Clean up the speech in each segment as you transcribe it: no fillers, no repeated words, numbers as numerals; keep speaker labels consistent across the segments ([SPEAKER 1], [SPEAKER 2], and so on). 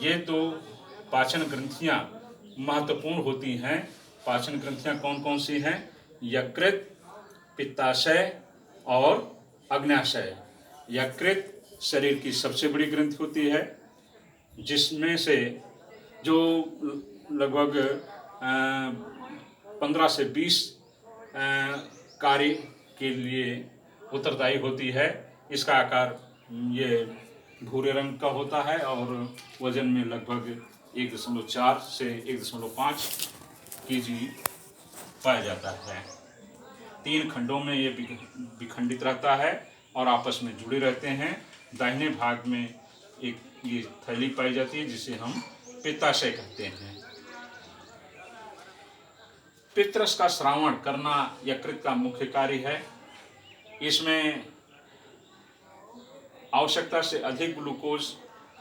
[SPEAKER 1] ये तो पाचन ग्रंथियाँ महत्वपूर्ण होती हैं। पाचन ग्रंथियाँ कौन कौन सी हैं? यकृत, पित्ताशय और अग्न्याशय। यकृत शरीर की सबसे बड़ी ग्रंथि होती है, जिसमें से जो लगभग 15 से 20 कार्य के लिए उत्तरदायी होती है। इसका आकार ये भूरे रंग का होता है और वजन में लगभग 1.4 से 1.5 केजी पाया जाता है। 3 खंडों में ये विखंडित रहता है और आपस में जुड़े रहते हैं। दाहिने भाग में एक ये थैली पाई जाती है जिसे हम पित्ताशय कहते हैं। पित्तरस का श्रावण करना यकृत का मुख्य कार्य है। इसमें आवश्यकता से अधिक ग्लूकोज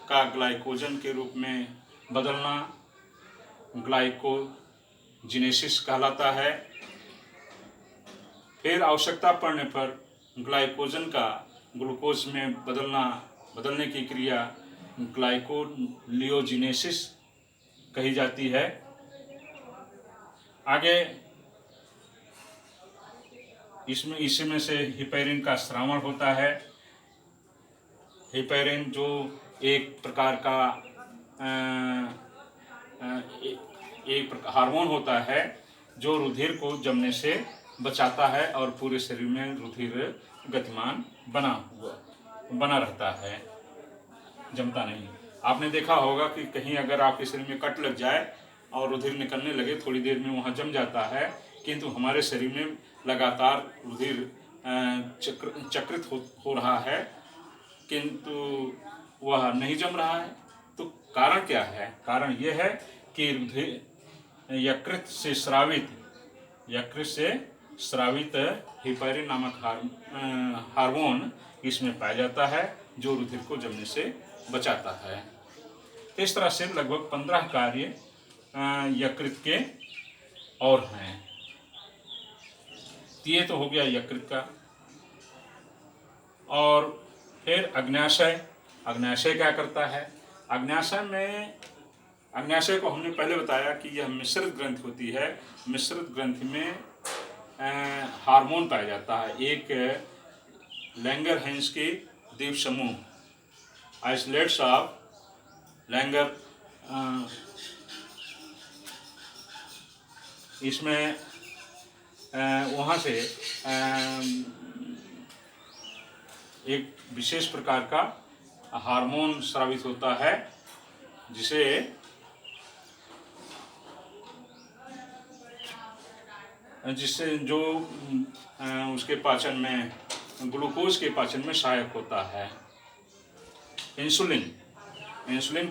[SPEAKER 1] का ग्लाइकोजन के रूप में बदलना ग्लाइकोजिनेसिस कहलाता है। फिर आवश्यकता पड़ने पर ग्लाइकोजन का ग्लूकोज में बदलने की क्रिया ग्लाइकोलियोजिनेसिस कही जाती है। आगे इसमें से हिपैरिन का स्रावण होता है। हिपैरिन जो एक प्रकार का हार्मोन होता है जो रुधिर को जमने से बचाता है और पूरे शरीर में रुधिर गतिमान बना रहता है, जमता नहीं। आपने देखा होगा कि कहीं अगर आपके शरीर में कट लग जाए और रुधिर निकलने लगे, थोड़ी देर में वहाँ जम जाता है, किंतु हमारे शरीर में लगातार रुधिर चक्रित हो रहा है, किंतु वह नहीं जम रहा है। तो कारण क्या है? कारण यह है कि रुधिर यकृत से स्रावित हिपैरिन नामक हार्मोन इसमें पाया जाता है जो रुधिर को जमने से बचाता है। इस तरह से लगभग 15 कार्य यकृत के और हैं। ये तो हो गया यकृत का। और फिर अग्न्याशय क्या करता है? अग्न्याशय को हमने पहले बताया कि यह मिश्रित ग्रंथि होती है। मिश्रित ग्रंथि में हार्मोन पाया जाता है। एक लैंगरहैंस के द्वीप समूह आइसोलेट्स ऑफ लैंगर, इसमें वहाँ से एक विशेष प्रकार का हार्मोन स्रावित होता है जिससे जो उसके पाचन में ग्लूकोज के पाचन में सहायक होता है। इंसुलिन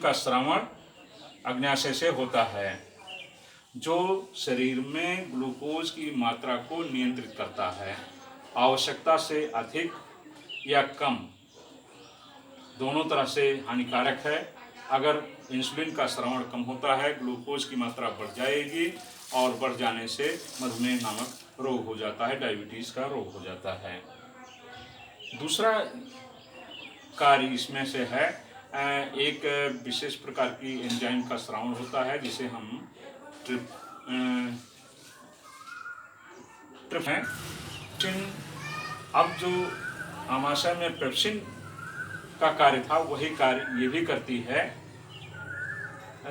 [SPEAKER 1] का स्रावण अग्न्याशय से होता है, जो शरीर में ग्लूकोज की मात्रा को नियंत्रित करता है। आवश्यकता से अधिक या कम दोनों तरह से हानिकारक है। अगर इंसुलिन का स्रावण कम होता है, ग्लूकोज की मात्रा बढ़ जाएगी और बढ़ जाने से मधुमेह नामक रोग हो जाता है, डायबिटीज़ का रोग हो जाता है। दूसरा कार्य इसमें से है एक विशेष प्रकार की एंजाइम का स्रावण होता है जिसे हम ट्रिप्सिन। अब जो आमाशय में पेप्सिन का कार्य था वही कार्य ये भी करती है,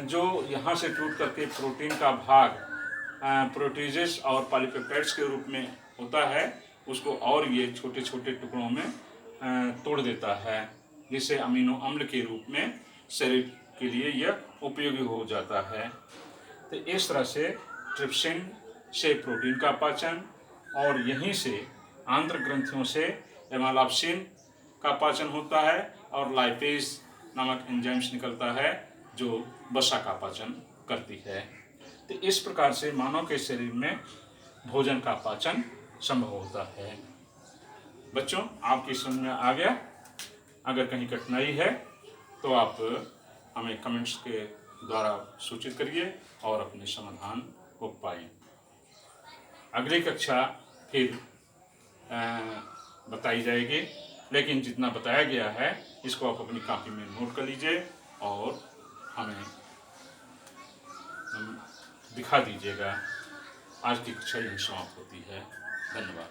[SPEAKER 1] जो यहाँ से टूट करके प्रोटीन का भाग प्रोटीजेस और पॉलीपेप्टाइड्स के रूप में होता है, उसको और ये छोटे छोटे टुकड़ों में तोड़ देता है, जिससे अमीनो अम्ल के रूप में शरीर के लिए यह उपयोगी हो जाता है। तो इस तरह से ट्रिप्सिन से प्रोटीन का पाचन और यहीं से आंत्र ग्रंथियों से एमाइलोप्सिन का पाचन होता है और लाइपेज नामक एंजाइम्स निकलता है जो वसा का पाचन करती है। तो इस प्रकार से मानव के शरीर में भोजन का पाचन संभव होता है। बच्चों, आपकी समझ में आ गया? अगर कहीं कठिनाई है तो आप हमें कमेंट्स के द्वारा सूचित करिए और अपने समाधान को पाएं। अगली कक्षा फिर बताई जाएगी। लेकिन जितना बताया गया है इसको आप अपनी कॉपी में नोट कर लीजिए और हमें दिखा दीजिएगा। आज की कक्षा यही समाप्त होती है। धन्यवाद।